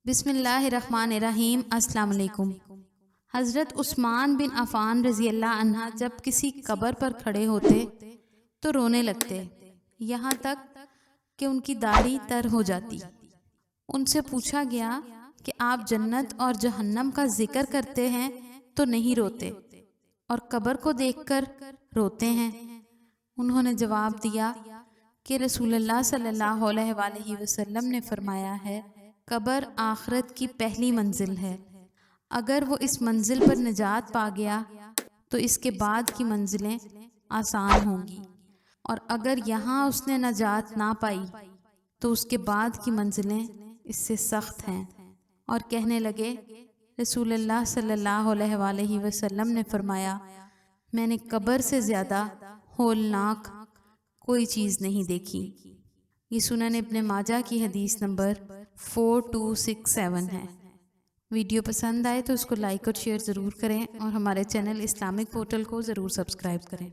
بسم اللہ الرحمن الرحیم۔ السلام علیکم۔ حضرت عثمان بن عفان رضی اللہ عنہ جب کسی قبر پر کھڑے ہوتے تو رونے لگتے، یہاں تک کہ ان کی داڑھی تر ہو جاتی۔ ان سے پوچھا گیا کہ آپ جنت اور جہنم کا ذکر کرتے ہیں تو نہیں روتے، اور قبر کو دیکھ کر روتے ہیں؟ انہوں نے جواب دیا کہ رسول اللہ صلی اللہ علیہ وآلہ وسلم نے فرمایا ہے، قبر آخرت کی پہلی منزل ہے، اگر وہ اس منزل پر نجات پا گیا تو اس کے بعد کی منزلیں آسان ہوں گی، اور اگر یہاں اس نے نجات نہ پائی تو اس کے بعد کی منزلیں اس سے سخت ہیں۔ اور کہنے لگے، رسول اللہ صلی اللہ علیہ وآلہ وسلم نے فرمایا، میں نے قبر سے زیادہ ہولناک کوئی چیز نہیں دیکھی۔ یہ سنن ابن ماجہ کی حدیث نمبر 4267 ہے۔ ویڈیو پسند آئے تو اس کو لائک اور شیئر ضرور کریں، اور ہمارے چینل اسلامک پورٹل کو ضرور سبسکرائب کریں۔